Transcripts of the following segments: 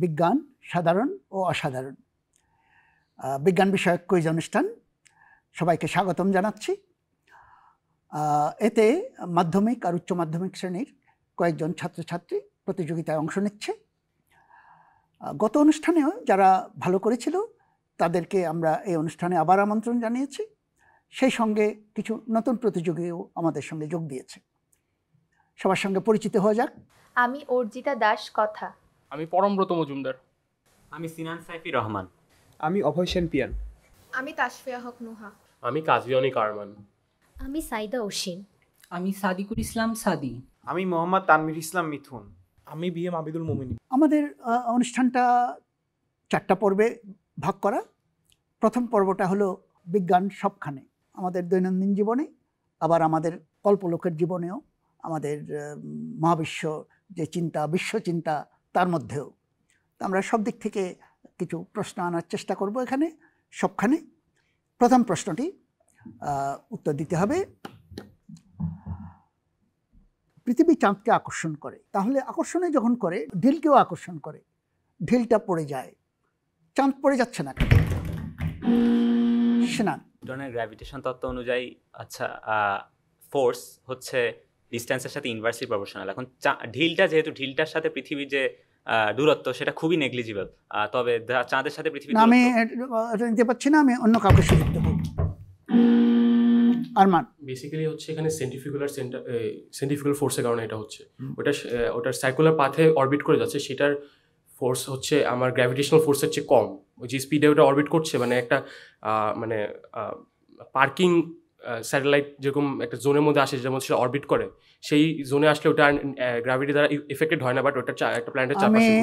বিজ্ঞান সাধারণ ও অসাধারণ বিজ্ঞান বিষয়ক কুইজ অনুষ্ঠান সবাইকে স্বাগতম জানাচ্ছি। এতে মাধ্যমিক আর উচ্চ মাধ্যমিক শ্রেণীর কয়েকজন ছাত্রছাত্রী প্রতিযোগিতায় অংশ নিচ্ছে। গত অনুষ্ঠানেও যারা ভালো করেছিল তাদেরকে আমরা এই অনুষ্ঠানে আবার আমন্ত্রণ জানিয়েছি। সেই সঙ্গে কিছু নতুন প্রতিযোগীও আমাদের সঙ্গে যোগ দিয়েছে। সবার সঙ্গে পরিচিত হওয়া যাক। আমি অর্জিতা দাস কথা। আমি পরমব্রত মজুমদার। আমি সিনান সাইফি রহমান। আমি অভয় সেন পিয়ান। আমি তাসফিয়া হক নুহা। আমি কাজভিয়নি কারমান। আমি সাইদা অসীম। আমি সাদিকুল ইসলাম সাদি। আমি মোহাম্মদ তানভীর ইসলাম মিথুন। আমি বি এম আবিদুল মোমিন। আমাদের অনুষ্ঠানটা 4টা পর্বে ভাগ করা। প্রথম পর্বটা হলো বিজ্ঞান সবখানে, আমাদের দৈনন্দিন জীবনে, আবার আমাদের কল্পলোকের জীবনেও, আমাদের মহাবিশ্ব যে চিন্তা, বিশ্ব চিন্তা, তার মধ্যেও আমরা সব দিক থেকে কিছু প্রশ্ন আনার চেষ্টা করব এখানে সবখানে। প্রথম প্রশ্নটি উত্তর দিতে হবে, পৃথিবী চাঁদকে আকর্ষণ করে, তাহলে আকর্ষণে যখন করে ঢিলকেও আকর্ষণ করে, ঢিলটা পড়ে যায়, চাঁদ পড়ে যাচ্ছে না কেন? সিনান। নিউটনের গ্র্যাভিটেশন তত্ত্ব অনুযায়ী ফোর্স হচ্ছে ডিস্ট্যান্সের সাথে ইনভার্সলি প্রপোর্শনাল। এখন ঢিলটার সাথে পৃথিবীর যে দূরত্ব সেটা খুবই নেগলিজিবল, তবে চাঁদের সাথে পৃথিবীর আমি এটা নিতে পারছি না, আমি অন্য কাউকে সুযোগ দেব। আরমান। বেসিক্যালি হচ্ছে এখানে সেন্ট্রিফিউগাল ফোর্সের কারণে এটা হচ্ছে, ওটার সার্কুলার পাথে অরবিট করে যাচ্ছে, সেটার ফোর্স হচ্ছে আমার গ্র্যাভিটেশনাল ফোর্সের চেয়ে কম। ওই যে স্পিডে ওটা অরবিট করছে, মানে একটা পার্কিং স্যাটেলাইট যেরকম একটা জোনের মধ্যে আসে, যেমন সেটা অরবিট করে, সেই জোনে আসলে ওটা গ্র্যাভিটি দ্বারা এফেক্টেড হয় না, বাট ওটা একটা প্ল্যানেটের চারপাশে। আমি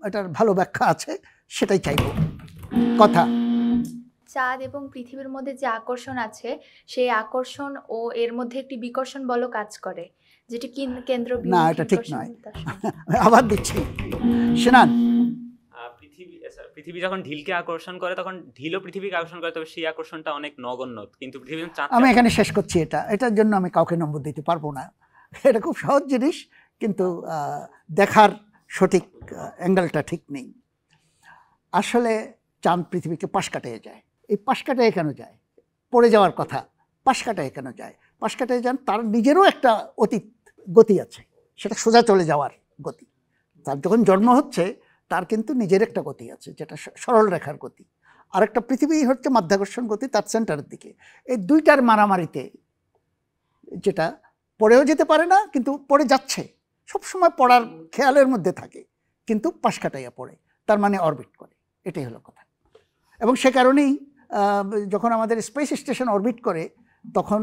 এটার ভালো ব্যাখ্যা আছে, সেটাই চাইব। কথা। চাঁদ এবং পৃথিবীর মধ্যে যে আকর্ষণ আছে, সেই আকর্ষণ ও এর মধ্যে একটি বিকর্ষণ বল কাজ করে, যেটি কেন্দ্র। না, এটা ঠিক নয়। আবার দিচ্ছি। সিনান। পৃথিবী যখন ঢিলকে আকর্ষণ করে তখন ঢিলও পৃথিবীকে আকর্ষণ করে, তবে সেই আকর্ষণটা অনেক নগণ্য। কিন্তু পৃথিবী আমি এখানে শেষ করছি। এটার জন্য আমি কাউকে নম্বর দিতে পারবো না। এটা খুব সহজ জিনিস, কিন্তু দেখার সঠিক অ্যাঙ্গেলটা ঠিক নেই। আসলে চাঁদ পৃথিবীকে পাশ কাটিয়ে যায়। এই পাশ কাটিয়ে কেন যায়? পড়ে যাওয়ার কথা, পাশ কাটিয়ে কেন যায়? পাশ কাটিয়ে যান, তার নিজেরও একটা অতীত গতি আছে, সেটা সোজা চলে যাওয়ার গতি। তার যখন জন্ম হচ্ছে তার কিন্তু নিজের একটা গতি আছে, যেটা সরল রেখার গতি। আর একটা পৃথিবী হচ্ছে মাধ্যাকর্ষণ গতি, তার সেন্টারের দিকে। এই দুইটার মারামারিতে, যেটা পড়েও যেতে পারে না কিন্তু পড়ে যাচ্ছে, সবসময় পড়ার খেয়ালের মধ্যে থাকে, কিন্তু পাশ কাটাইয়া পড়ে, তার মানে অরবিট করে। এটাই হলো কথা। এবং সে কারণেই যখন আমাদের স্পেস স্টেশন অরবিট করে তখন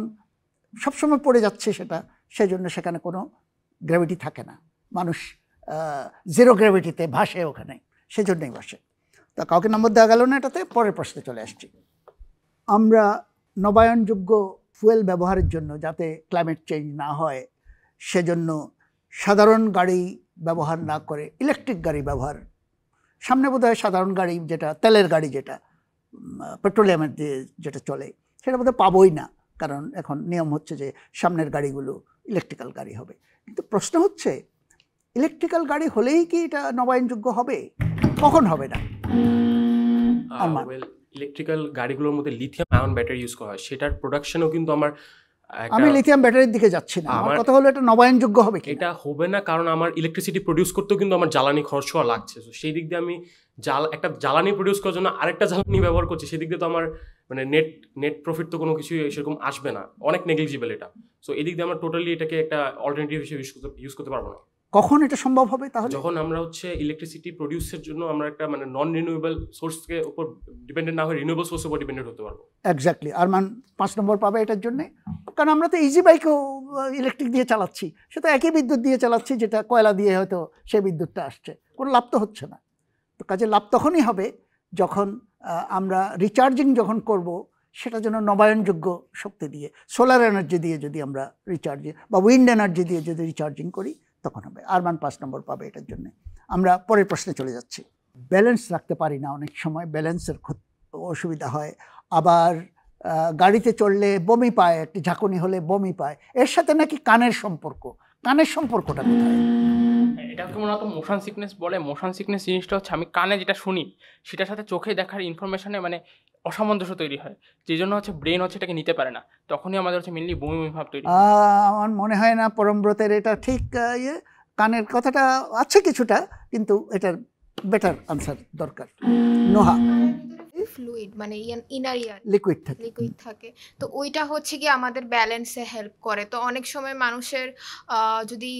সবসময় পড়ে যাচ্ছে সেটা, সেজন্য সেখানে কোনো গ্র্যাভিটি থাকে না। মানুষ জিরো গ্র্যাভিটিতে ভাসে ওখানে, সেজন্যই ভাসে। তা কাউকে নম্বর দেওয়া গেল না এটাতে। পরের প্রশ্নে চলে আসছি। আমরা নবায়নযোগ্য ফুয়েল ব্যবহারের জন্য, যাতে ক্লাইমেট চেঞ্জ না হয়, সেজন্য সাধারণ গাড়ি ব্যবহার না করে ইলেকট্রিক গাড়ি ব্যবহার। সামনে বোধহয় সাধারণ গাড়ি, যেটা তেলের গাড়ি, যেটা পেট্রোলিয়ামের দিয়ে যেটা চলে, সেটা বোধহয় পাবোই না, কারণ এখন নিয়ম হচ্ছে যে সামনের গাড়িগুলো ইলেকট্রিক্যাল গাড়ি হবে। কিন্তু প্রশ্ন হচ্ছে, ইলেকট্রিক্যাল গাড়ি হলেই কি এটা নবায়নযোগ্য হবে? কখন হবে না? ইলেকট্রিক্যাল গাড়িগুলোর মধ্যে লিথিয়াম আয়ন ব্যাটারি ইউজ করা হয়, সেটার প্রোডাকশনও কিন্তু আমি লিথিয়াম ব্যাটারির দিকে যাচ্ছি না। আমার কথা হলো এটা নবায়নযোগ্য হবে কি? এটা হবে না, কারণ আমার ইলেকট্রিসিটি প্রডিউস করতেও কিন্তু আমার জ্বালানি খরচ করা লাগছে। তো সেই দিক দিয়ে আমি একটা জ্বালানি প্রডিউস করার জন্য আরেকটা জ্বালানি ব্যবহার করছি, সেদিক দিয়ে তো আমার মানে নেট প্রফিট তো কোনো কিছু সেরকম আসবে না, অনেক নেগলিজিবল এটা। সো এই দিক দিয়ে আমরা টোটালি এটাকে একটা অল্টারনেটিভ হিসেবে ইউজ করতে পারবো না। কখন এটা সম্ভব হবে তাহলে? যখন আমরা হচ্ছে ইলেকট্রিসিটি প্রডিউসের জন্য আমরা একটা নন রিনিউয়েবল সোর্সকে উপর ডিপেন্ডেন্ট না হয়ে রিনিউয়েবল সোর্সের উপর ডিপেন্ডেন্ট হতে পারবো। এক্স্যাক্টলি। আর 5 নম্বর পাবে এটার জন্য, কারণ আমরা তো ইজি বাইকও ইলেকট্রিক দিয়ে চালাচ্ছি, সে তো একই বিদ্যুৎ দিয়ে চালাচ্ছি, যেটা কয়লা দিয়ে হয়তো সেই বিদ্যুৎটা আসছে, কোনো লাভ তো হচ্ছে না। তো কাজে লাভ তখনই হবে যখন আমরা রিচার্জিং যখন করব, সেটা যেন নবায়নযোগ্য শক্তি দিয়ে, সোলার এনার্জি দিয়ে যদি আমরা রিচার্জিং বা উইন্ড এনার্জি দিয়ে যদি রিচার্জিং করি, তখন হবে। আরমান 5 নম্বর পাবে এটার জন্য। আমরা পরের প্রশ্নে চলে যাচ্ছি। ব্যালেন্স রাখতে পারি না, অনেক সময় ব্যালেন্সের অসুবিধা হয়। আবার গাড়িতে চললে বমি পায়, একটি ঝাঁকুনি হলে বমি পায়। এর সাথে নাকি কানের সম্পর্ক। কানের সম্পর্কটা কোথায়? এটাকে মূলত মোশন সিকনেস বলে। মোশন সিকনেস জিনিসটা হচ্ছে আমি কানে যেটা শুনি সেটার সাথে চোখে দেখার ইনফরমেশনে মানে অসামঞ্জস্য তৈরি হয়, যেই জন্য হচ্ছে ব্রেন হচ্ছে এটাকে নিতে পারে না, তখনই আমাদের হচ্ছে মেনলি বমি বমি ভাব তৈরি হয়। আমার মনে হয় না পরমব্রতের এটা ঠিক ইয়ে, কানের কথাটা আছে কিছুটা, কিন্তু এটার বেটার আনসার দরকার। নোহা, ফ্লুইড মানে ইনার ইয়ার লিকুইড থাকে। লিকুইড থাকে, তো ওইটা হচ্ছে কি আমাদের ব্যালেন্সে হেল্প করে। তো অনেক সময় মানুষের যদি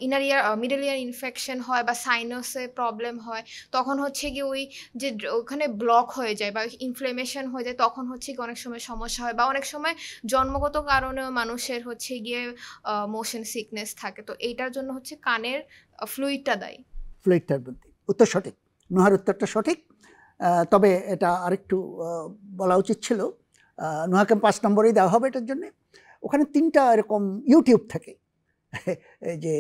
ইনার ইয়ার মিডল ইয়ার ইনফেকশন হয় বা সাইনাসে প্রবলেম হয়, তখন হচ্ছে কি ওই যে ওখানে ব্লক হয়ে যায় বা ইনফ্লেমেশন হয়ে যায়, তখন হচ্ছে কি অনেক সময় সমস্যা হয়। বা অনেক সময় জন্মগত কারণেও মানুষের হচ্ছে গিয়ে মোশন সিকনেস থাকে। তো এইটার জন্য হচ্ছে কানের ফ্লুইডটা দায়ী। ফ্লুইডটার বুদ্ধি, উত্তর সঠিক। নোহার উত্তরটা সঠিক, তবে এটা আরেকটু বলা উচিত ছিল। নোহাকে 5 নম্বরেই দেওয়া হবে এটার জন্যে। ওখানে 3টা এরকম ইউটিউব থাকে, যে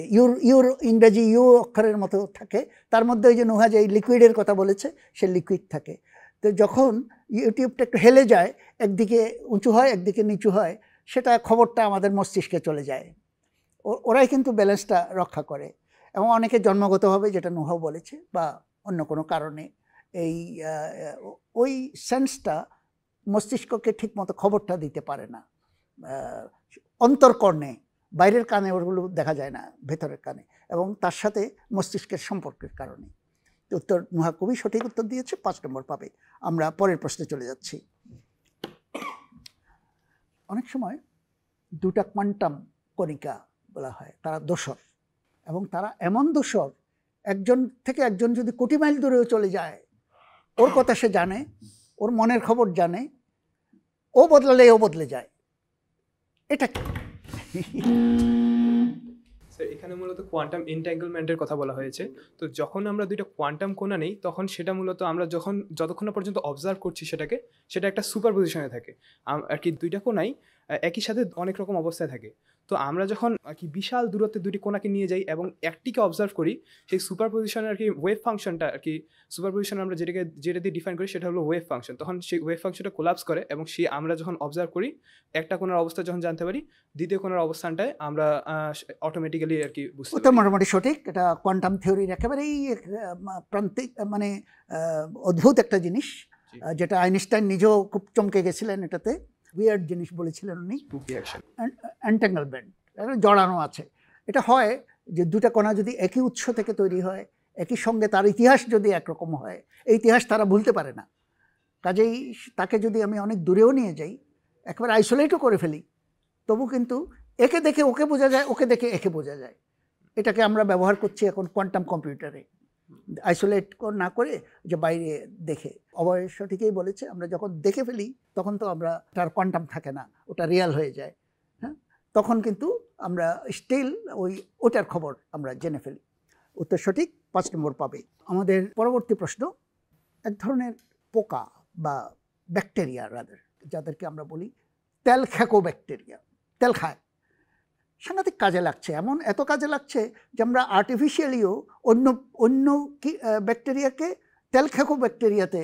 ইউর ইংরেজি ইউ অক্ষরের মতো থাকে, তার মধ্যে ওই যে নোহা যে লিকুইডের কথা বলেছে সে লিকুইড থাকে। তো যখন ইউটিউবটা একটু হেলে যায়, একদিকে উঁচু হয় একদিকে নিচু হয়, সেটা খবরটা আমাদের মস্তিষ্কে চলে যায়। ওরাই কিন্তু ব্যালেন্সটা রক্ষা করে। এবং অনেকে জন্মগতভাবে, যেটা নোহাও বলেছে, বা অন্য কোনো কারণে এই ওই সেন্সটা মস্তিষ্ককে ঠিকমতো খবরটা দিতে পারে না। অন্তর্কর্ণে, বাইরের কানে ওগুলো দেখা যায় না, ভেতরের কানে, এবং তার সাথে মস্তিষ্কের সম্পর্কের কারণে। উত্তর নোহা খুবই সঠিক উত্তর দিয়েছে, 5 নম্বর পাবে। আমরা পরের প্রশ্নে চলে যাচ্ছি। অনেক সময় 2টা কোয়ান্টাম কণিকা বলা হয়, তারা দোসর, এবং তারা এমন দোসর, একজন থেকে একজন যদি কোটি মাইল দূরেও চলে যায়, ওর কথা সে জানে, ওর মনের খবর জানে, ও বদলালে ও বদলে যায়। এটা কি? স্যার, এখানে মূলত কোয়ান্টাম এনট্যাঙ্গলমেন্টের কথা বলা হয়েছে। তো যখন আমরা 2টা কোয়ান্টাম কোণা নেই, তখন সেটা মূলত আমরা যতক্ষণ না পর্যন্ত অবজার্ভ করছি সেটা একটা সুপার পজিশনে থাকে আর কি। 2টা কোণাই একই সাথে অনেক রকম অবস্থায় থাকে। তো আমরা যখন আর কি বিশাল দূরত্বে 2টি কোণাকে নিয়ে যাই এবং একটিকে অবজার্ভ করি, সেই সুপার পজিশনের আর কি ওয়েভ ফাংশনটা আর কি, সুপার পজিশন আমরা যেটা দিয়ে ডিফাইন করি সেটা হলো ওয়েভ ফাংশন। তখন সেই ওয়েভ ফাংশনটা কোলাপস করে, এবং আমরা যখন অবজার্ভ করি, একটা কোণার অবস্থা যখন জানতে পারি, দ্বিতীয় কোণার অবস্থানটায় আমরা অটোমেটিক্যালি আর কি বুঝতে উত্তর মোটামুটি সঠিক। এটা কোয়ান্টাম থিওরির একেবারেই প্রান্তিক, মানে অদ্ভুত একটা জিনিস, যেটা আইনস্টাইন নিজেও খুব চমকে গেছিলেন। এটাতে উইয়ার্ড জিনিস বলেছিলেন উনি, এনট্যাঙ্গলমেন্ট, জড়ানো আছে। এটা হয় যে 2টা কণা যদি একই উৎস থেকে তৈরি হয়, একই সঙ্গে তার ইতিহাস যদি একরকম হয়, এই ইতিহাস তারা ভুলতে পারে না। কাজেই তাকে যদি আমি অনেক দূরেও নিয়ে যাই, একেবারে আইসোলেটও করে ফেলি, তবু কিন্তু একে দেখে ওকে বোঝা যায়, ওকে দেখে একে বোঝা যায়। এটাকে আমরা ব্যবহার করছি এখন কোয়ান্টাম কম্পিউটারে, আইসোলেট না করে, যে বাইরে দেখে। অভয় সঠিকই বলেছে, আমরা যখন দেখে ফেলি তখন তো আমরা, তার কোয়ান্টাম থাকে না, ওটা রিয়াল হয়ে যায়। হ্যাঁ, তখন কিন্তু আমরা স্টিল ওটার খবর আমরা জেনে ফেলি। উত্তর সঠিক, 5 নম্বর পাবে। আমাদের পরবর্তী প্রশ্ন, এক ধরনের পোকা বা ব্যাকটেরিয়া, যাদেরকে আমরা বলি তেল খেকো ব্যাকটেরিয়া, তেল খায়, সাংঘাতিক কাজে লাগছে। এত কাজে লাগছে যে আমরা আর্টিফিশিয়ালিও অন্য ব্যাকটেরিয়াকে তেল খেকো ব্যাকটেরিয়াতে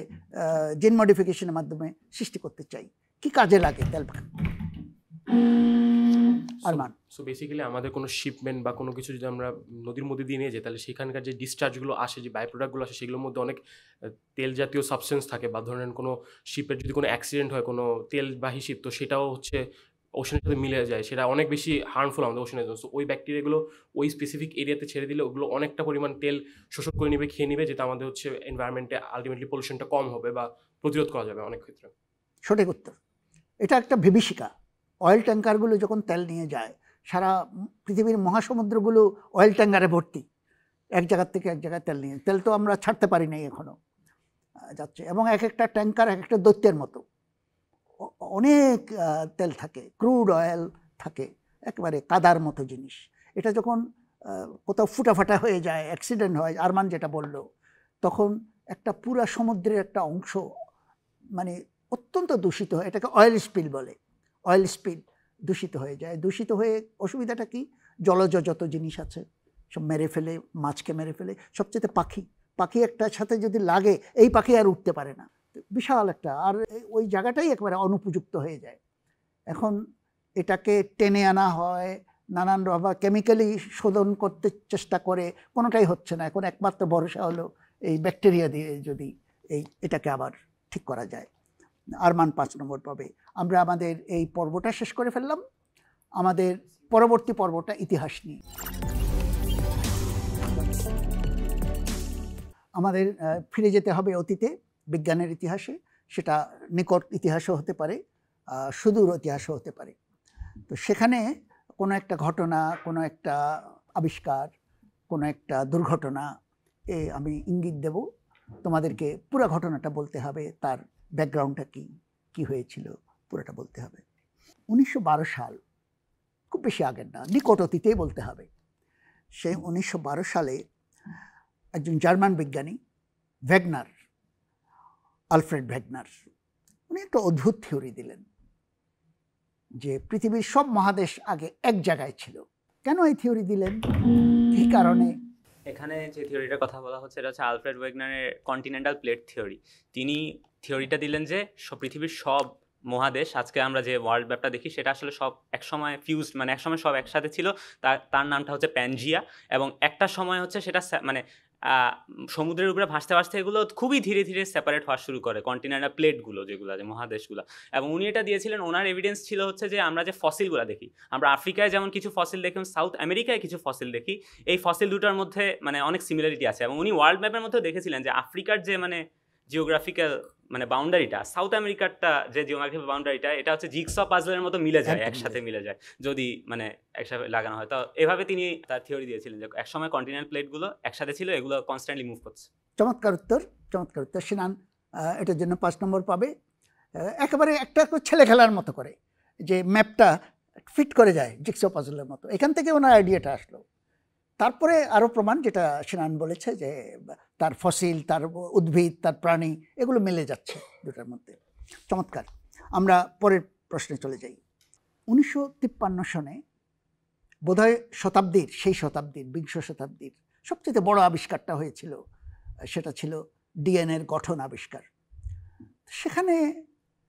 জিন মডিফিকেশনের মাধ্যমে সৃষ্টি করতে চাই। কি কাজে লাগে তেল খেকো? আরমান, সো বেসিক্যালি আমাদের কোনো শিপমেন্ট বা কোনো কিছু যদি আমরা নদীর মধ্যে দিয়ে নিয়ে যাই, তাহলে সেখানকার যে ডিসচার্জগুলো আসে, যে বাই প্রোডাক্টগুলো আসে, সেগুলোর মধ্যে অনেক তেল জাতীয় সাবস্টেন্স থাকে। বা ধরেন কোনো শিপের যদি কোনো অ্যাক্সিডেন্ট হয়, কোনো তেলবাহী শিপ, তো সেটাও হচ্ছে ওশনের সাথে মিলে যায়, সেটা অনেক বেশি হার্মফুল আমাদের ওশনের জন্য। সো ওই ব্যাকটেরিয়াগুলো ওই স্পেসিফিক এরিয়াতে ছেড়ে দিলে ওগুলো অনেকটা পরিমাণ তেল শোষণ করে নিবে, খেয়ে নিবে, যেটা আমাদের হচ্ছে এনভায়রনমেন্টে আলটিমেটলি পলিউশনটা কম হবে বা প্রতিরোধ করা যাবে অনেক ক্ষেত্রে। সঠিক উত্তর। এটা একটা বিভীষিকা। অয়েল ট্যাঙ্কারগুলো যখন তেল নিয়ে যায়, সারা পৃথিবীর মহাসমুদ্রগুলো অয়েল ট্যাঙ্কারে ভর্তি, এক জায়গার থেকে এক জায়গায় তেল নিয়ে। তেল তো আমরা ছাড়তে পারি নাই, এখনও যাচ্ছে, এবং এক একটা ট্যাঙ্কার এক একটা দৈত্যের মতো, অনেক তেল থাকে, ক্রুড অয়েল থাকে, একেবারে কাদার মতো জিনিস। এটা যখন কোথাও ফুটাফাটা হয়ে যায়, অ্যাক্সিডেন্ট হয়, আরমান যেটা বললো, তখন একটা পুরা সমুদ্রের একটা অংশ মানে অত্যন্ত দূষিত হয়। এটাকে অয়েল স্পিল বলে। অয়েল স্পিল দূষিত হয়ে যায়। দূষিত হয়ে অসুবিধাটা কি? জলজ যত জিনিস আছে সব মেরে ফেলে, মাছকে মেরে ফেলে। সবচেয়ে পাখি একটার সাথে যদি লাগে, এই পাখি আর উঠতে পারে না, বিশাল একটা, আর ওই জায়গাটাই একেবারে অনুপযুক্ত হয়ে যায়। এখন এটাকে টেনে আনা হয়, নানান আবার কেমিক্যালি শোধন করতে চেষ্টা করে, কোনোটাই হচ্ছে না। এখন একমাত্র ভরসা হলো এই ব্যাকটেরিয়া দিয়ে যদি এটাকে আবার ঠিক করা যায়। আরমান 5 নম্বর পাবে। আমরা আমাদের এই পর্বটা শেষ করে ফেললাম। আমাদের পরবর্তী পর্বটা ইতিহাস নিয়ে। আমাদের ফিরে যেতে হবে অতীতে, বিজ্ঞানের ইতিহাসে। সেটা নিকট ইতিহাসও হতে পারে, সুদূর ইতিহাসও হতে পারে। তো সেখানে কোনো একটা ঘটনা, কোনো একটা আবিষ্কার, কোনো একটা দুর্ঘটনা আমি ইঙ্গিত দেব। তোমাদেরকে পুরো ঘটনাটা বলতে হবে, তার ব্যাকগ্রাউন্ডটা কি হয়েছিল পুরোটা বলতে হবে। 1912 সাল, খুব বেশি আগের না, নিকট অতীতেই বলতে হবে। সেই 1912 সালে একজন জার্মান বিজ্ঞানী ভ্যাগনার, আলফ্রেড ভ্যাগনার, উনি একটা অদ্ভুত থিওরি দিলেন যে পৃথিবীর সব মহাদেশ আগে এক জায়গায় ছিল। কেন এই থিওরি দিলেন, কী কারণে? এখানে যে থিওরিটার কথা বলা হচ্ছে এটা হচ্ছে আলফ্রেড ওয়েগনারের কন্টিনেন্টাল প্লেট থিওরি। তিনি থিওরিটা দিলেন যে পৃথিবীর সব মহাদেশ, আজকে আমরা যে ওয়ার্ল্ড ম্যাপটা দেখি সেটা আসলে সব একসময় ফিউজড, মানে একসময় সব একসাথে ছিল। তার নামটা হচ্ছে প্যানজিয়া, এবং একটা সময় হচ্ছে সেটা মানে সমুদ্রের উপরে ভাসতে ভাসতে এগুলো খুবই ধীরে ধীরে সেপারেট হওয়া শুরু করে, কন্টিনেন্টাল প্লেটগুলো যেগুলো আছে মহাদেশগুলো। এবং উনি এটা দিয়েছিলেন, ওনার এভিডেন্স ছিল হচ্ছে যে আমরা যে ফসিলগুলো দেখি, আমরা আফ্রিকায় যেমন কিছু ফসিল দেখি, সাউথ আমেরিকায় কিছু ফসিল দেখি, এই ফসিল দুটার মধ্যে মানে অনেক সিমিলারিটি আছে। এবং উনি ওয়ার্ল্ড ম্যাপের মধ্যেও দেখেছিলেন যে আফ্রিকার যে মানে জিওগ্রাফিক্যাল মানে বাউন্ডারিটা, সাউথ আমেরিকারটা যে জিওগ্রাফিক্যাল বাউন্ডারিটা, এটা হচ্ছে জিগস পাজলের মতো মিলে যায়, একসাথে মিলে যায় যদি মানে একসাথে লাগানো হয়। তো এভাবে তিনি তার থিওরি দিয়েছিলেন যে একসময় কন্টিনেন্ট প্লেটগুলো একসাথে ছিল, এগুলো কনস্ট্যান্টলি মুভ করছে। চমৎকার উত্তর, চমৎকার উত্তর। সিনান এটার জন্য 5 নম্বর পাবে। একেবারে একটা ছেলে খেলার মতো করে যে ম্যাপটা ফিট করে যায় জিগস পাজলের মতো, এখান থেকে ওনার আইডিয়াটা আসলো। তারপরে আরও প্রমাণ, যেটা সিনান বলেছে যে তার ফসিল, তার উদ্ভিদ, তার প্রাণী, এগুলো মিলে যাচ্ছে দুটার মধ্যে। চমৎকার। আমরা পরের প্রশ্নে চলে যাই। 1953 সনে বোধহয় সেই শতাব্দীর 20 শতাব্দীর সবচেয়ে বড় আবিষ্কারটা হয়েছিল, সেটা ছিল ডিএনএর গঠন আবিষ্কার। সেখানে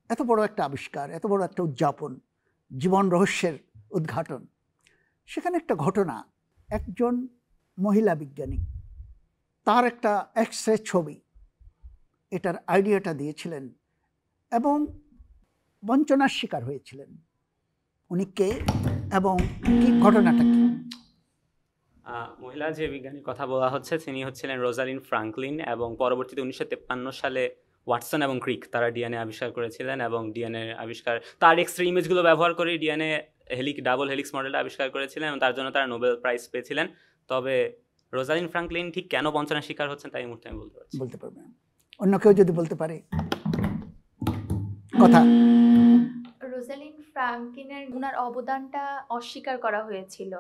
এত বড় একটা আবিষ্কার, এত বড় একটা উদযাপন, জীবন রহস্যের উদ্ঘাটন, সেখানে একটা ঘটনা, একজন মহিলা বিজ্ঞানী তার একটা এক্স-রে ছবি এটার আইডিয়াটা দিয়েছিলেন এবং বঞ্চনার শিকার হয়েছিলেন। উনি কে এবং কি ঘটনাটা কি? মহিলা যে বিজ্ঞানীর কথা বলা হচ্ছে তিনি হচ্ছিলেন রোজালিন ফ্রাঙ্কলিন, এবং পরবর্তীতে 1953 সালে ওয়াটসন এবং ক্রিক তারা ডিএনএ আবিষ্কার করেছিলেন। এবং ডিএনএ আবিষ্কার, তার এক্স-রে ইমেজগুলো ব্যবহার করে ডিএনএ ডাবল হেলিক্স মডেলটা আবিষ্কার করেছিলেন, এবং তার জন্য তারা নোবেল প্রাইজ পেয়েছিলেন। তবে রোজালিন ফ্রাঙ্কলিন ঠিক কেন বঞ্চনার শিকার হচ্ছেন তাই এই মুহূর্তে আমি বলতে পারবো না। অন্য কেউ যদি বলতে পারে কথা। রোজালিন ফ্রাঙ্কলিনের উনার অবদানটা অস্বীকার করা হয়েছিল।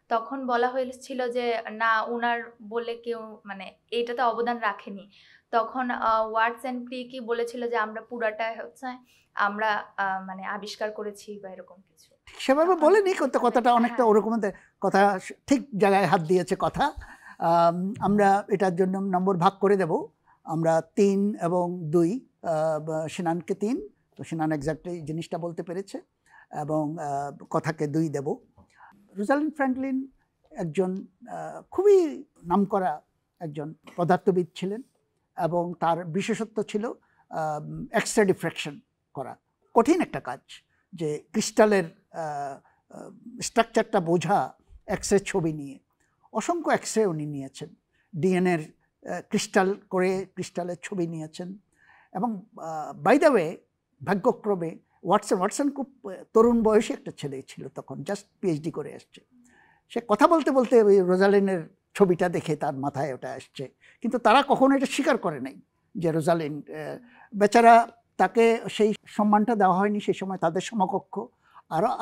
তখন বলা হয়েছিল যে না, উনার বলে কেউ মানে এইটাতে অবদান রাখেনি। তখন ওয়াটস অ্যান্ড ক্রিকই বলেছিল যে আমরা পুরাটা হচ্ছে আমরা মানে আবিষ্কার করেছি বা এরকম কিছু। সেভাবে বলেনি, কথাটা অনেকটা ওরকম কথা, ঠিক জায়গায় হাত দিয়েছে কথা। আমরা এটার জন্য নম্বর ভাগ করে দেব। আমরা 3 এবং 2, সিনানকে 3, তো সিনান এক্স্যাক্টলি জিনিসটা বলতে পেরেছে, এবং কথাকে 2 দেব। রোজালিন ফ্রাঙ্কলিন একজন খুবই নামকরা একজন পদার্থবিদ ছিলেন, এবং তার বিশেষত্ব ছিল এক্স-রে ডিফ্র্যাকশন করা। কঠিন একটা কাজ, যে ক্রিস্টালের স্ট্রাকচারটা বোঝা এক্স-রে ছবি নিয়ে। অসংখ্য এক্স-রে উনি নিয়েছেন, ডিএনএর ক্রিস্টালের ছবি নিয়েছেন। এবং বাই দ্য ওয়ে, ভাগ্যক্রমে ওয়াটসন খুব তরুণ বয়সী একটা ছেলে ছিল, তখন জাস্ট পিএইচডি করে আসছে। সে কথা বলতে বলতে ওই রোজালিনের ছবিটা দেখে তার মাথায় ওটা আসছে, কিন্তু তারা কখনো এটা স্বীকার করে নাই যে রোজালিন বেচারা, তাকে সেই সম্মানটা দেওয়া হয়নি সেই সময় তাদের সমকক্ষ।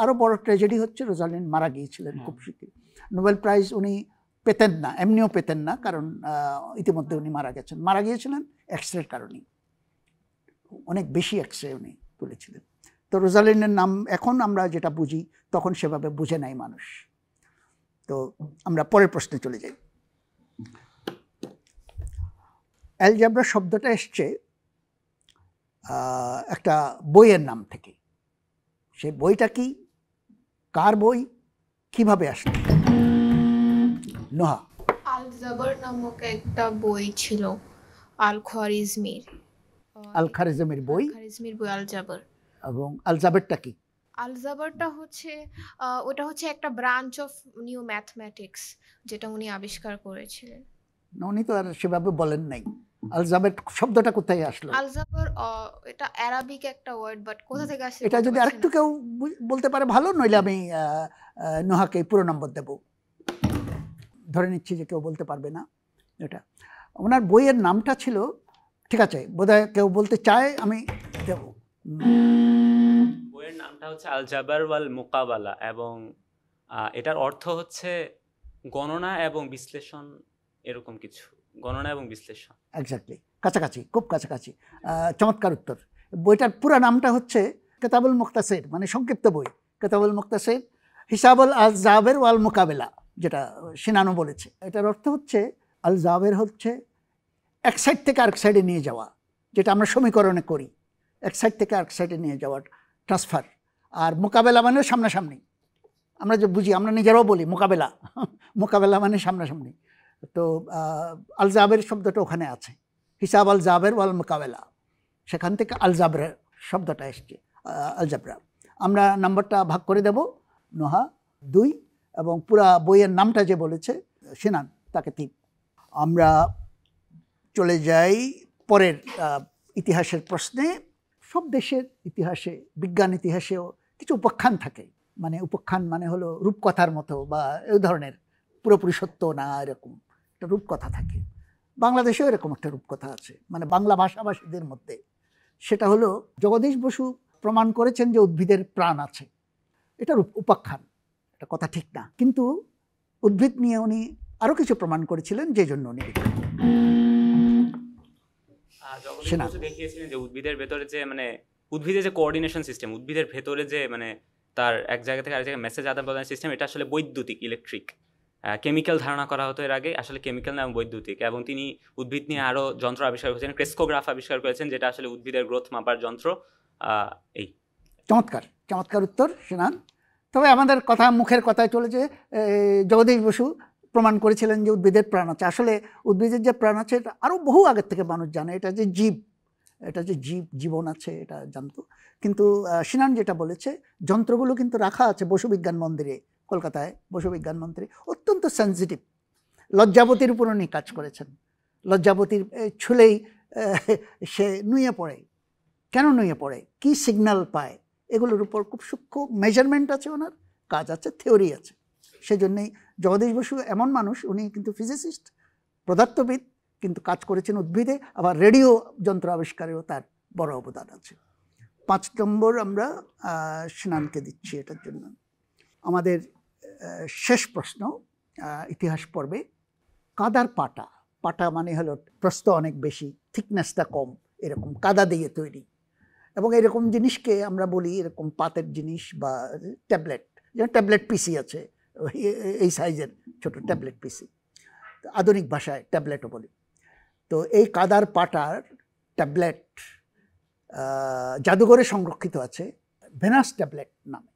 আরও বড় ট্র্যাজেডি হচ্ছে রোজালিন মারা গিয়েছিলেন খুব শীঘ্রই। নোবেল প্রাইজ উনি পেতেন না, এমনিও পেতেন না, কারণ ইতিমধ্যে উনি মারা গিয়েছিলেন এক্স-রের কারণেই। অনেক বেশি এক্স-রে উনি তুলেছিলেন। তো রোজালিনের নাম এখন আমরা যেটা বুঝি, তখন সেভাবে বুঝে নাই মানুষ। তো আমরা পরের প্রশ্নে চলে যাই। অ্যালজেব্রা শব্দটা এসছে একটা বইয়ের নাম থেকে। সেই বইটা কি, কার বই, কিভাবে আসলো? নোহা। আল জাবার নামক একটা বই ছিল আল খারিজমির। আল খারিজমির বই, খারিজমির বই আল জাবার। এবং আল জাবেরটা কি? আল জাবারটা হচ্ছে ওটা হচ্ছে একটা ব্রাঞ্চ অফ নিউ ম্যাথমেটিক্স যেটা উনি আবিষ্কার করেছিলেন। উনি তো আর সেভাবে বলেন নাই। আল জাবের শব্দটা কোথায় আসলো? আল জাবার এটা অ্যারাবিক একটা ওয়ার্ড, বাট কোথা থেকে আসছে এটা যদি আরেকটু কেউ বলতে পারে ভালো, নইলে আমি নোহাকে পুরো নম্বর দেব। ধরে নিচ্ছি যে কেউ বলতে পারবে না। এটা ওনার বইয়ের নামটা ছিল, ঠিক আছে, বোধহয় কেউ বলতে চায়, আমি দেব। বইয়ের নামটা হচ্ছে আল জাবার ওয়াল মুকাবালা, এবং এটার অর্থ হচ্ছে গণনা এবং বিশ্লেষণ, এরকম কিছু, গণনা এবং বিশ্লেষণ। এক্স্যাক্টলি, কাছাকাছি, খুব কাছাকাছি। চমৎকার উত্তর। বইটার পুরো নামটা হচ্ছে কেতাবুল মুক্তাসির, মানে সংক্ষিপ্ত বই, কেতাবুল মুক্তাসির হিসাবুল আল জাবের ওয়াল মুকাবেলা, যেটা সিনানো বলেছে। এটার অর্থ হচ্ছে আল জাবের হচ্ছে এক সাইড থেকে আরেক সাইডে নিয়ে যাওয়া, যেটা আমরা সমীকরণে করি, এক সাইড থেকে আরেক সাইডে নিয়ে যাওয়ার ট্রান্সফার। আর মোকাবেলা মানে সামনাসামনি, আমরা যে বুঝি, আমরা নিজেরাও বলি মোকাবেলা, মোকাবেলা মানে সামনাসামনি। তো আল জাবের শব্দটা ওখানে আছে, হিসাব আল জাবের ওয়াল মোকাবেলা, সেখান থেকে আল জাবর শব্দটা এসছে, আলজাবরা। আমরা নাম্বারটা ভাগ করে দেব, নোহা 2 এবং পুরা বইয়ের নামটা যে বলেছে সিনান তাকে 3। আমরা চলে যাই পরের ইতিহাসের প্রশ্নে। সব দেশের ইতিহাসে, বিজ্ঞান ইতিহাসেও কিছু উপাখ্যান থাকে, মানে উপাখ্যান মানে হলো রূপকথার মতো বা এই ধরনের, পুরোপুরি সত্য না এরকম একটা রূপকথা থাকে। বাংলাদেশেও এরকম একটা রূপকথা আছে, মানে বাংলা ভাষাভাষীদের মধ্যে। সেটা হলো জগদীশ বসু প্রমাণ করেছেন যে উদ্ভিদের প্রাণ আছে, এটা উপাখ্যান, এটা কথা ঠিক না, কিন্তু উদ্ভিদ নিয়ে উনি আরও কিছু প্রমাণ করেছিলেন, যে জন্য উনি দেখিয়েছিলেন যে উদ্ভিদের ভেতরে যে, মানে উদ্ভিদের যে কোঅর্ডিনেশন সিস্টেম, উদ্ভিদের ভেতরে যে, মানে তার এক জায়গা থেকে আরেক জায়গায় মেসেজ আদান প্রদানের সিস্টেম, এটা আসলে বৈদ্যুতিক, ইলেকট্রিক। কেমিক্যাল ধারণা করা হতো এর আগে, আসলে কেমিক্যাল না, বৈদ্যুতিক। এবং তিনি উদ্ভিদ নিয়ে আরও যন্ত্র আবিষ্কার করেছেন, ক্রেস্কোগ্রাফ আবিষ্কার করেছেন, যেটা আসলে উদ্ভিদের গ্রোথ মাপার যন্ত্র। এই চমৎকার, চমৎকার উত্তর সিনান। তবে আমাদের কথা, মুখের কথায় চলেছে জগদীশ বসু প্রমাণ করেছিলেন যে উদ্ভিদের প্রাণ আছে। আসলে উদ্ভিদের যে প্রাণ আছে এটা আরও বহু আগের থেকে মানুষ জানে, এটা যে জীব, এটা যে জীবন আছে এটা জানতো। কিন্তু সিনান যেটা বলেছে, যন্ত্রগুলো কিন্তু রাখা আছে বসু বিজ্ঞান মন্দিরে, কলকাতায় বসু বিজ্ঞান মন্দিরে, অত্যন্ত সেন্সিটিভ। লজ্জাবতীর উপর উনি কাজ করেছেন, লজ্জাবতীর ছুলেই সে নুয়ে পড়ে, কেন নুয়ে পড়ে, কি সিগন্যাল পায়, এগুলোর উপর খুব সূক্ষ্ম মেজারমেন্ট আছে, ওনার কাজ আছে, থিওরি আছে। সেজন্যই জগদীশ বসু এমন মানুষ, উনি কিন্তু ফিজিসিস্ট, পদার্থবিদ, কিন্তু কাজ করেছেন উদ্ভিদে, আবার রেডিও যন্ত্র আবিষ্কারেও তার বড় অবদান আছে। 5 নম্বর আমরা সিনানকে দিচ্ছি এটার জন্য। আমাদের শেষ প্রশ্ন ইতিহাস পর্বে, কাদার পাটা, পাটা মানে হলো প্রস্থ অনেক বেশি, থিকনেসটা কম, এরকম কাদা দিয়ে তৈরি, এবং এরকম জিনিসকে আমরা বলি এরকম পাতের জিনিস বা ট্যাবলেট, যেমন ট্যাবলেট পিসি আছে, এই সাইজের ছোট ট্যাবলেট পিসি, আধুনিক ভাষায় ট্যাবলেটও বলি। তো এই কাদার পাটার ট্যাবলেট জাদুঘরে সংরক্ষিত আছে ভেনাস ট্যাবলেট নামে।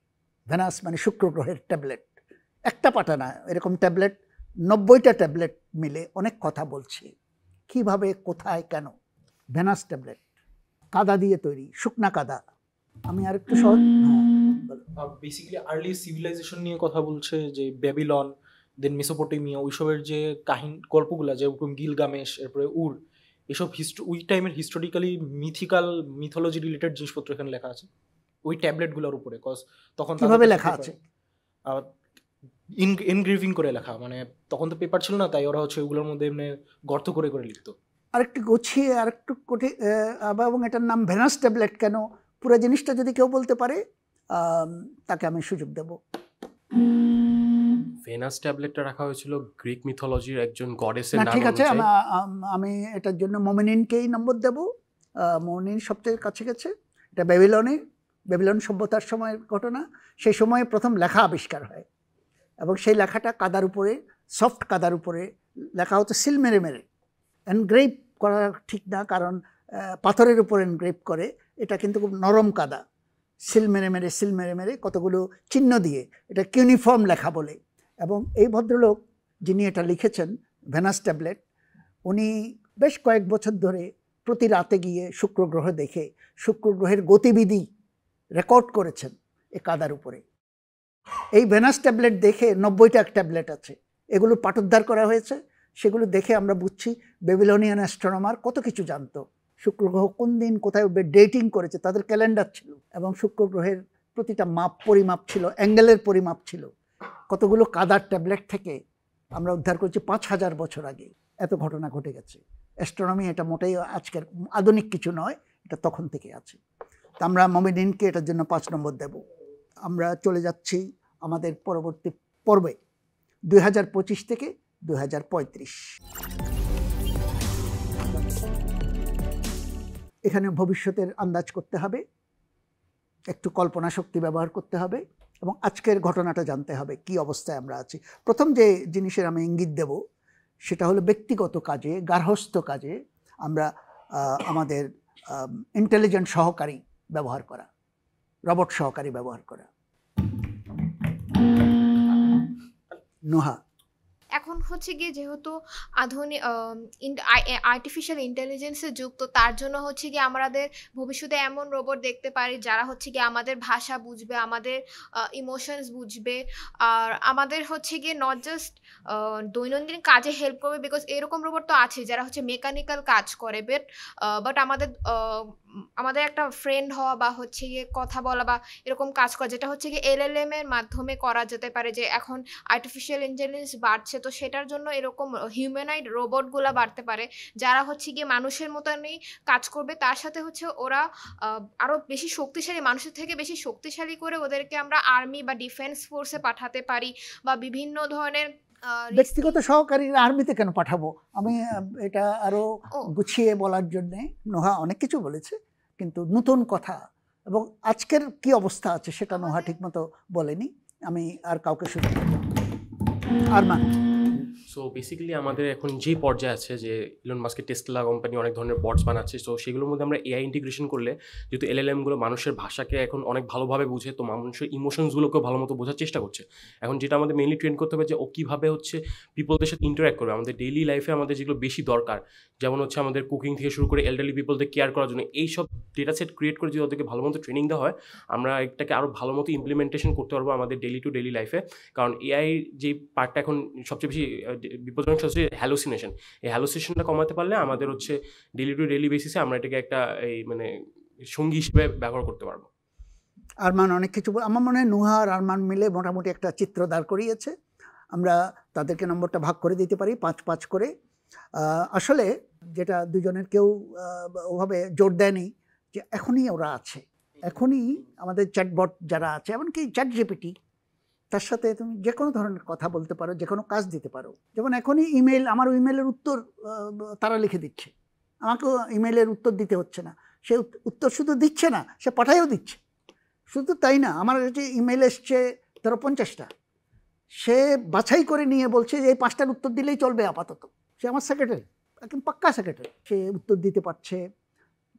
ভেনাস মানে শুক্র গ্রহের ট্যাবলেট, একটা পাটা না, এরকম ট্যাবলেট 90টা ট্যাবলেট মিলে অনেক কথা বলছে, কিভাবে, কোথায়, কেন। ভেনাস ট্যাবলেট কাদা দিয়ে তৈরি, শুকনা কাদা। আমি আরেকটু সহজ, বেসিক্যালি আর্লি সিভিলাইজেশন নিয়ে কথা বলছে, যে ব্যাবিলন, দেন মেসোপটেমিয়া, ওইসবের যে কাহিনী গল্পগুলো, যেরকম গিলগামেশ, এরপরে উর, এসব ওই টাইমের হিস্টোরিক্যালি মিথোলজি রিলেটেড জিনিসপত্র এখানে লেখা আছে ওই ট্যাবলেটগুলোর উপরে। কজ তখন কিভাবে লেখা আছে, এনগ্রেভিং করে লেখা, মানে তখন তো পেপার ছিল না, তাই ওরা হচ্ছে ওগুলোর মধ্যে এমনি গর্ত করে করে লিখতো। আরেকটু গুছিয়ে, আরেকটু কঠিন, এবং এটার নাম ভেনাস ট্যাবলেট কেন, পুরো জিনিসটা যদি কেউ বলতে পারে তাকে আমি সুযোগ দেব। ভেনাস ট্যাবলেটটা রাখা হয়েছিল গ্রিক মিথোলজির একজন গডেসের নাম। ঠিক আছে, আমি এটার জন্য মোমেনিনকেই নম্বর দেব। মোমেনিন সবচেয়ে কাছে গেছে। এটা বেবিলন সভ্যতার সময়ের ঘটনা। সেই সময়ে প্রথম লেখা আবিষ্কার হয়, এবং সেই লেখাটা কাদার উপরে, সফট কাদার উপরে লেখা হতো সিল মেরে মেরে। এনগ্রেভ করা ঠিক না, কারণ পাথরের উপর এনগ্রেভ করে, এটা কিন্তু খুব নরম কাদা, সিল মেরে মেরে কতগুলো চিহ্ন দিয়ে এটা কিউনিফর্ম লেখা বলে। এবং এই ভদ্রলোক যিনি এটা লিখেছেন, ভেনাস ট্যাবলেট, উনি বেশ কয়েক বছর ধরে প্রতি রাতে গিয়ে শুক্র গ্রহ দেখে শুক্র গ্রহের গতিবিধি রেকর্ড করেছেন এই কাদার উপরে। এই ভেনাস ট্যাবলেট দেখে 90টা ট্যাবলেট আছে, এগুলো পাঠোদ্ধার করা হয়েছে। সেগুলো দেখে আমরা বুঝছি বেবিলনিয়ান অ্যাস্ট্রোনমার কত কিছু জানতো, শুক্র গ্রহ কোন দিন কোথায় উঠবে ডেটিং করেছে, তাদের ক্যালেন্ডার ছিল। এবং শুক্র গ্রহের প্রতিটা পরিমাপ ছিল, অ্যাঙ্গেলের পরিমাপ ছিল। কতগুলো কাদার ট্যাবলেট থেকে আমরা উদ্ধার করেছি 5000 বছর আগে। এত ঘটনা ঘটে গেছে। অ্যাস্ট্রোনমি এটা মোটেই আজকের আধুনিক কিছু নয়, এটা তখন থেকে আছে। তা আমরা মমিদিনকে এটার জন্য 5 নম্বর দেব। আমরা চলে যাচ্ছি আমাদের পরবর্তী পর্বে 2025 থেকে 2035। এখানে ভবিষ্যতের আন্দাজ করতে হবে, একটু কল্পনা শক্তি ব্যবহার করতে হবে এবং আজকের ঘটনাটা জানতে হবে কি অবস্থায় আমরা আছি। প্রথম যে জিনিসের আমি ইঙ্গিত দেব সেটা হলো ব্যক্তিগত কাজে, গার্হস্থ্য কাজে আমরা আমাদের ইন্টেলিজেন্ট সহকারী ব্যবহার করা, রবট সহকারী ব্যবহার করা। নোহা, এখন হচ্ছে গিয়ে যেহেতু আধুনিক আর্টিফিশিয়াল ইন্টেলিজেন্সের যুগ, তো তার জন্য হচ্ছে গিয়ে আমাদের ভবিষ্যতে এমন রোবট দেখতে পারি যারা হচ্ছে গিয়ে আমাদের ভাষা বুঝবে, আমাদের ইমোশনস বুঝবে, আর আমাদের হচ্ছে গিয়ে নট জাস্ট দৈনন্দিন কাজে হেল্প করবে, বিকজ এরকম রোবট তো আছে যারা হচ্ছে মেকানিক্যাল কাজ করে, বাট আমাদের একটা ফ্রেন্ড হওয়া বা হচ্ছে গিয়ে কথা বলা বা এরকম কাজ করা, যেটা হচ্ছে গিয়ে LLM এর মাধ্যমে করা যেতে পারে। যে এখন আর্টিফিশিয়াল ইন্টেলিজেন্স বাড়ছে, তো সেটার জন্য এরকম হিউম্যানয়েড রোবটগুলা বাড়তে পারে যারা হচ্ছে গিয়ে মানুষের মতনই কাজ করবে। তার সাথে হচ্ছে ওরা আরো বেশি শক্তিশালী, মানুষের থেকে বেশি শক্তিশালী করে ওদেরকে আমরা আর্মি বা ডিফেন্স ফোর্সে পাঠাতে পারি, বা বিভিন্ন ধরনের ব্যক্তিগত সহকারী আর্মিতে কেন পাঠাবো? আমি এটা আরো গুছিয়ে বলার জন্যে, নোহা অনেক কিছু বলেছে কিন্তু নতুন কথা এবং আজকের কি অবস্থা আছে সেটা নোহা ঠিকমতো বলেনি। আমি আর কাউকে শুনতে আরমান। সো বেসিক্যালি আমাদের এখন যে পর্যায়ে আছে যে ইলন মাস্কের টেসলা কোম্পানি অনেক ধরনের বটস বানাচ্ছে, সো সেগুলোর মধ্যে আমরা AI ইন্টিগ্রেশন করলে, যেহেতু LLMগুলো মানুষের ভাষাকে এখন অনেক ভালোভাবে বুঝে, তো মানুষের ইমোশনসগুলোকেও ভালো মতো বোঝার চেষ্টা করছে। এখন যেটা আমাদের মেইনলি ট্রেন করতে হবে যে ও কীভাবে হচ্ছে পিপলদের সাথে ইন্টারাক্ট করবে। আমাদের ডেইলি লাইফে আমাদের যেগুলো বেশি দরকার, যেমন হচ্ছে আমাদের কুকিং থেকে শুরু করে এল্ডারলি পিপলদের কেয়ার করার জন্য, এইসব ডেটা সেট ক্রিয়েট করে যদি ওদেরকে ভালো মতো ট্রেনিং দেওয়া হয়, আমরা এটাকে আরও ভালো মতো ইমপ্লিমেন্টেশন করতে পারবো আমাদের ডেইলি টু ডেইলি লাইফে। কারণ AI যে পার্টটা এখন সবচেয়ে বেশি বিপজ্জনক হচ্ছে হ্যালোসিনেশন। এই হ্যালোসিনেশনটা কমাতে পারলে আমাদের হচ্ছে ডেইলি টু ডেইলি বেসিসে আমরা এটাকে একটা এই মানে সঙ্গী হিসেবে ব্যবহার করতে পারবো। আরমান অনেক কিছু, আমার মনে হয় নুহা আর আরমান মিলে মোটামুটি একটা চিত্র দাঁড় করিয়েছে। আমরা তাদেরকে নম্বরটা ভাগ করে দিতে পারি 5-5 করে। আসলে যেটা দুজনের কেউ ওভাবে জোর দেয়নি যে এখনই ওরা আছে, এখনই আমাদের চ্যাটবট যারা আছে, এমনকি চ্যাটজিপিটি, তার সাথে তুমি যে কোনো ধরনের কথা বলতে পারো, যে কোনো কাজ দিতে পারো। যেমন এখনই ইমেল, আমার ইমেলের উত্তর তারা লিখে দিচ্ছে, আমাকেও ইমেলের উত্তর দিতে হচ্ছে না। সে উত্তর শুধু দিচ্ছে না, সে পাঠাইও দিচ্ছে। শুধু তাই না, আমার যে ইমেল এসছে ধরো 50টা, সে বাছাই করে নিয়ে বলছে যে এই 5টার উত্তর দিলেই চলবে আপাতত। সে আমার সেক্রেটারি, একদম পাক্কা সেক্রেটারি, সে উত্তর দিতে পারছে,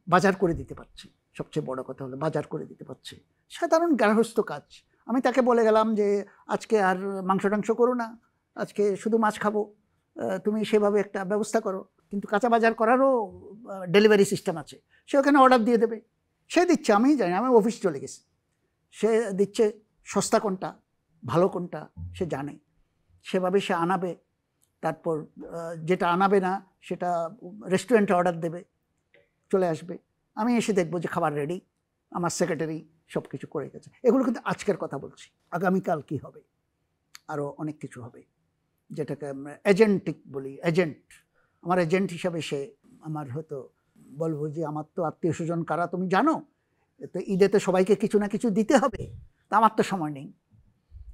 বাজার করে দিতে পারছে। সবচেয়ে বড় কথা হলো বাজার করে দিতে পারছে। সাধারণ গার্হস্থ্য কাজ। আমি তাকে বলে গেলাম যে আজকে আর মাংস টাংস করো না, আজকে শুধু মাছ খাবো, তুমি সেভাবে একটা ব্যবস্থা করো। কিন্তু কাঁচা বাজার করারও ডেলিভারি সিস্টেম আছে, সে ওখানে অর্ডার দিয়ে দেবে। সে দিচ্ছে, আমি জানি, আমি অফিস চলে গেছি, সে দিচ্ছে সস্তা কোনটা ভালো কোনটা সে জানে, সেভাবে সে আনাবে। তারপর যেটা আনাবে না সেটা রেস্টুরেন্টে অর্ডার দেবে, চলে আসবে। আমি এসে দেখবো যে খাবার রেডি, আমার সেক্রেটারি সব কিছু করে গেছে। এগুলো কিন্তু আজকের কথা বলছি। আগামীকাল কি হবে? আরও অনেক কিছু হবে, যেটাকে আমরা এজেন্টিক বলি। এজেন্ট, আমার এজেন্ট হিসাবে সে আমার হয়তো বলবো যে আমার তো আত্মীয় স্বজন কারা তুমি জানো, তো ঈদে তো সবাইকে কিছু না কিছু দিতে হবে, তা আমার তো সময় নেই,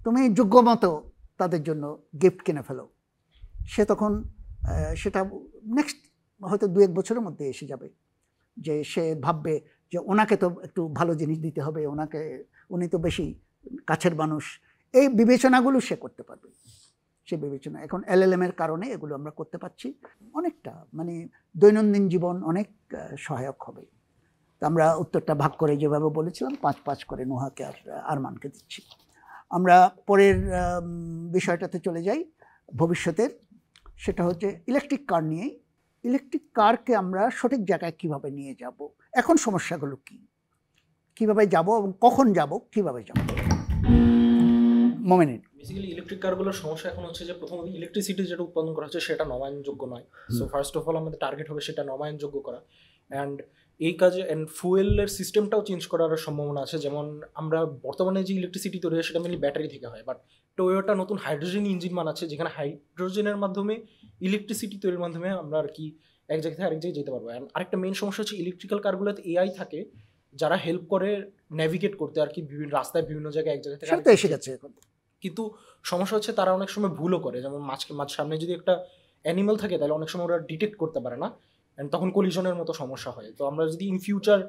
তুমি যোগ্য মতো তাদের জন্য গিফট কিনে ফেলো। সে তখন সেটা নেক্সট হয়তো 2-1 বছরের মধ্যে এসে যাবে, যে সে ভাববে যে ওনাকে তো একটু ভালো জিনিস দিতে হবে, উনি তো বেশি কাছের মানুষ। এই বিবেচনাগুলো সে করতে পারবে। সে বিবেচনা এখন LLM এর কারণে এগুলো আমরা করতে পারছি। অনেকটা মানে দৈনন্দিন জীবন অনেক সহায়ক হবে। তো আমরা উত্তরটা ভাগ করে যেভাবে বলেছিলাম 5-5 করে নুহাকে আর আরমানকে দিচ্ছি। আমরা পরের বিষয়টাতে চলে যাই ভবিষ্যতের, সেটা হচ্ছে ইলেকট্রিক কার নিয়ে। ইলেকট্রিক কারকে আমরা সঠিক জায়গায় কিভাবে নিয়ে যাব, এখন সমস্যাগুলো কি, কিভাবে যাব এবং কখন যাব, কিভাবে যাব? মোমেনিন। বেসিক্যালি ইলেকট্রিক কারগুলোর সমস্যা এখন হচ্ছে যে প্রথমত ইলেকট্রিসিটি যেটা উৎপাদন করা হচ্ছে সেটা নবায়নযোগ্য নয়। সো ফার্স্ট অফ অল আমাদের টার্গেট হবে সেটা নবায়নযোগ্য করা। অ্যান্ড এই কাজে ফুয়েলের সিস্টেমটাও চেঞ্জ করার সম্ভাবনা আছে। যেমন আমরা বর্তমানে যে ইলেকট্রিসিটি তৈরি হয় সেটা মেনলি ব্যাটারি থেকে হয়, বাট টয়োটা নতুন হাইড্রোজেন ইঞ্জিন বানাচ্ছে যেখানে হাইড্রোজেনের মাধ্যমে ইলেকট্রিসিটি তৈরির মাধ্যমে আমরা আর কি এক জায়গা থেকে আরেক জায়গায় যেতে পারবো। অ্যান্ড আরেকটা মেন সমস্যা হচ্ছে ইলেকট্রিক্যাল কারগুলোতে এআই থাকে যারা হেল্প করে নেভিগেট করতে আর কি, বিভিন্ন রাস্তায় বিভিন্ন জায়গায় এক জায়গা থেকে সেটা তো এসে গেছে এখন। কিন্তু সমস্যা হচ্ছে তারা অনেক সময় ভুলও করে। যেমন মাছ সামনে যদি একটা অ্যানিমাল থাকে তাহলে অনেক সময় ওরা ডিটেক্ট করতে পারে না, অ্যান্ড তখন কলিশনের মতো সমস্যা হয়। তো আমরা যদি ইন ফিউচার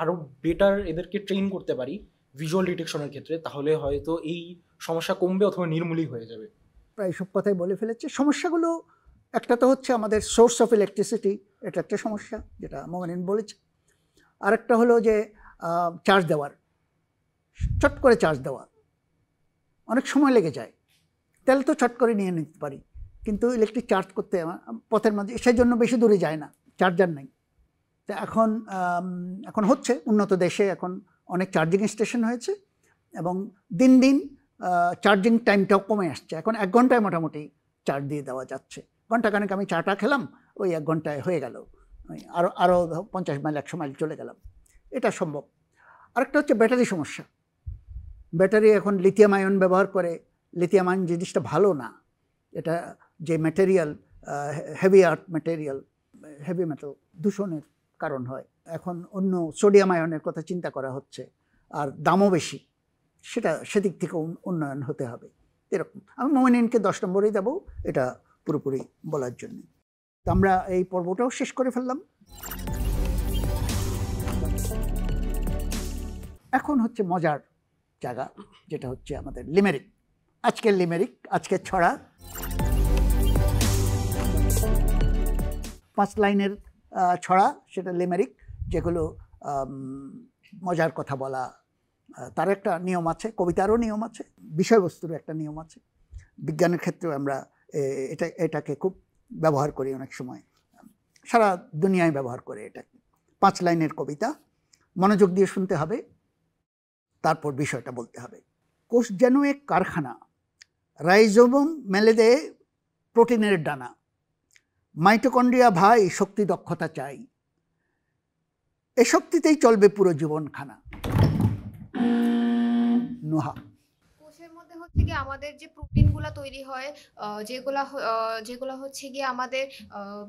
আরও বেটার এদেরকে ট্রেন করতে পারি ভিজুয়াল ডিটেকশনের ক্ষেত্রে, তাহলে হয়তো এই সমস্যা কমবে অথবা নির্মূলই হয়ে যাবে। প্রায় সব কথাই বলে ফেলেছে। সমস্যাগুলো একটা তো হচ্ছে আমাদের সোর্স অফ ইলেকট্রিসিটি, এটা একটা সমস্যা যেটা মোমেনিন বলেছে। আরেকটা হলো যে চার্জ দেওয়ার, চট করে চার্জ দেওয়া অনেক সময় লেগে যায়। তেল তো চট করে নিয়ে নিতে পারি, কিন্তু ইলেকট্রিক চার্জ করতে পথের মাঝে সেই জন্য বেশি দূরে যায় না, চার্জার নেই। তো এখন হচ্ছে উন্নত দেশে এখন অনেক চার্জিং স্টেশন হয়েছে এবং দিন দিন চার্জিং টাইমটাও কমে আসছে। এখন 1 ঘন্টায় মোটামুটি চার্জ দিয়ে দেওয়া যাচ্ছে। ঘন্টাখানেক আমি চাটা খেলাম, ওই 1 ঘন্টায় হয়ে গেল, আরও 50 মাইল 100 মাইল চলে গেলাম, এটা সম্ভব। আরেকটা হচ্ছে ব্যাটারি সমস্যা। ব্যাটারি এখন লিথিয়াম আয়ন ব্যবহার করে। লিথিয়াম আয়ন জিনিসটা ভালো না, এটা যে ম্যাটেরিয়াল হেভি আর্থ ম্যাটেরিয়াল, হেভি মেটাল দূষণের কারণ হয়। এখন অন্য সোডিয়াম আয়নের কথা চিন্তা করা হচ্ছে, আর দামও বেশি, সেদিক থেকে উন্নয়ন হতে হবে। এরকম আমি মোমেনিনকে 10 নম্বরই দেবো এটা পুরোপুরি বলার জন্য। তো আমরা এই পর্বটাও শেষ করে ফেললাম। এখন হচ্ছে মজার জায়গা, যেটা হচ্ছে আমাদের লিমেরিক। আজকের লিমেরিক, আজকের ছড়া 5 লাইনের ছড়া, সেটা লিমেরিক, যেগুলো মজার কথা বলা, তার একটা নিয়ম আছে, কবিতারও নিয়ম আছে, বিষয়বস্তুরও একটা নিয়ম আছে। বিজ্ঞানের ক্ষেত্রেও আমরা এটাকে খুব ব্যবহার করি, অনেক সময় সারা দুনিয়ায় ব্যবহার করে এটাকে। 5 লাইনের কবিতা, মনোযোগ দিয়ে শুনতে হবে, তারপর বিষয়টা বলতে হবে। কোষ যেন এক কারখানা, রাইজোম মেলে দেয় প্রোটিনের ডানা, মাইটোকন্ড্রিয়া ভাই শক্তি দক্ষতা চাই, এ শক্তিতেই চলবে পুরো জীবনখানা। নুহা। কোষের মধ্যে হচ্ছে কি আমাদের যে প্রোটিনগুলো তৈরি হয়, যেগুলো হচ্ছে গিয়ে আমাদের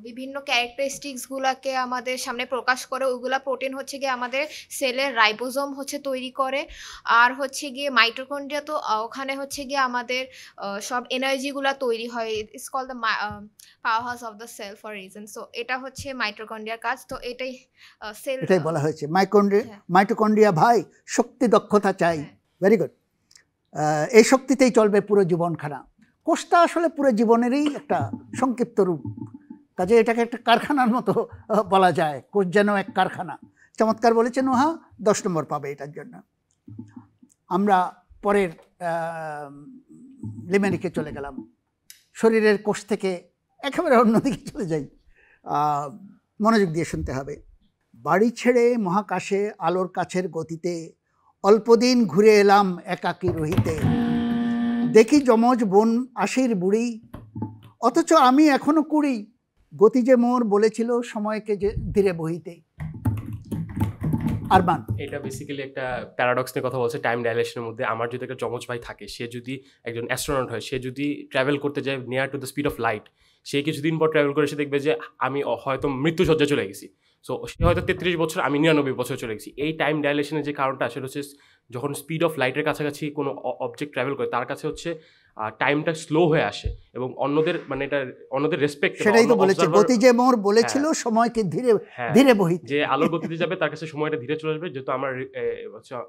বিভিন্ন ক্যারেক্টারিস্টিক্সগুলোকে আমাদের সামনে প্রকাশ করে, ওইগুলা প্রোটিন হচ্ছে গিয়ে আমাদের সেলের রাইবোজোম হচ্ছে তৈরি করে। আর হচ্ছে গিয়ে মাইটোকন্ড্রিয়া, তো ওখানে হচ্ছে গিয়ে আমাদের সব এনার্জিগুলো তৈরি হয়। It's call the power house of the cell for reason. So এটা হচ্ছে মাইটোকন্ড্রিয়ার কাজ। তো এটাই সেল, এটাই বলা হয়েছে মাইটোকন্ড্রিয়া ভাই শক্তি দক্ষতা চাই। Very good. এই শক্তিতেই চলবে পুরো জীবনখানা। কোষটা আসলে পুরো জীবনেরই একটা সংক্ষিপ্ত রূপ, কাজে এটাকে একটা কারখানার মতো বলা যায়। কোষ যেন এক কারখানা। চমৎকার বলেছে নুহা, 10 নম্বর পাবে এটার জন্য। আমরা পরের লিমেরিকে চলে গেলাম, শরীরের কোষ থেকে একেবারে অন্যদিকে চলে যাই। মনোযোগ দিয়ে শুনতে হবে। বাড়ি ছেড়ে মহাকাশে আলোর কাছের গতিতে, অল্পদিন ঘুরে এলাম একাকী রহিতে, দেখি যমজ বোন আশির বুড়ি, অথচ আমি এখনো কুড়ি, গতি যে মোর বলেছিল সময়কে যে ধীরে বহিতে। আরমান, এটা বেসিক্যালি একটা প্যারাডক্স নিয়ে কথা বলছে টাইম ডাইলেশনের মধ্যে। আমার যদি একটা যমজ ভাই থাকে, সে যদি একজন অ্যাস্ট্রোনট হয়, সে যদি ট্রাভেল করতে যায় near to the speed of light, সে কিছুদিন পর ট্রাভেল করে সে দেখবে যে আমি হয়তো মৃত্যুসজ্জায় চলে গেছি। সো সে হয়তো 33 বছর, আমি 99 বছর চলে গেছি। এই টাইম ডাইলেশনের যে কারণটা, সেটা হচ্ছে যখন স্পিড অফ লাইটের কাছাকাছি কোনো অবজেক্ট ট্রাভেল করে, তার কাছে হচ্ছে টাইমটা স্লো হয়ে আসে এবং অন্যদের মানে এটা অন্যদের রেসপেক্ট। সেটাই তো বলেছে, গতি যে মোর বলেছিল সময়কে ধীরে ধীরে বহিতে। যে আলোর গতিতে যাবে তার কাছে সময়টা ধীরে চলে আসবে, যেহেতু আমার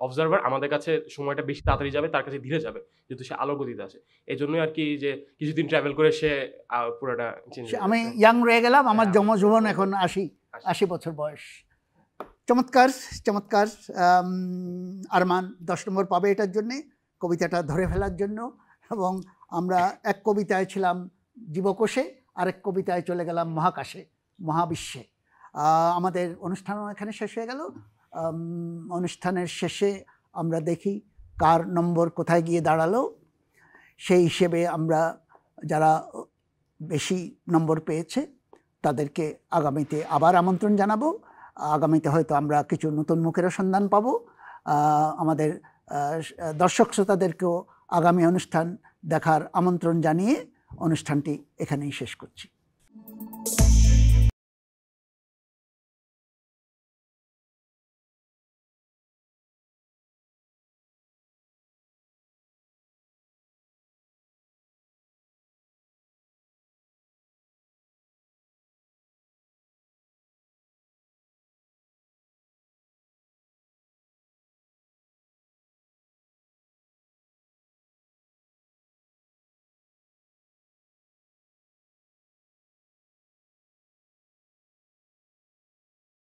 অবজারভার আমাদের কাছে সময়টা বেশি তাড়াতাড়ি যাবে, তার কাছে ধীরে যাবে, যেহেতু সে আলোর গতিতে আছে। এই জন্যই আর কি যে কিছুদিন ট্রাভেল করে সে পুরোটা চেঞ্জ। আমি ইয়াং রয়ে গেলাম, আমার যমজ বোন এখন 80 বছর বয়স। চমৎকার চমৎকার। আরমান 10 নম্বর পাবে এটার জন্যে, কবিতাটা ধরে ফেলার জন্য। এবং আমরা এক কবিতায় ছিলাম জীবকোষে, আরেক কবিতায় চলে গেলাম মহাকাশে, মহাবিশ্বে। আমাদের অনুষ্ঠানও এখানে শেষ হয়ে গেল। অনুষ্ঠানের শেষে আমরা দেখি কার নম্বর কোথায় গিয়ে দাঁড়ালো। সেই হিসেবে আমরা যারা বেশি নম্বর পেয়েছে তাদেরকে আগামীতে আবার আমন্ত্রণ জানাবো। আগামীতে হয়তো আমরা কিছু নতুন মুখেরও সন্ধান পাবো। আমাদের দর্শক শ্রোতাদেরকেও আগামী অনুষ্ঠান দেখার আমন্ত্রণ জানিয়ে অনুষ্ঠানটি এখানেই শেষ করছি।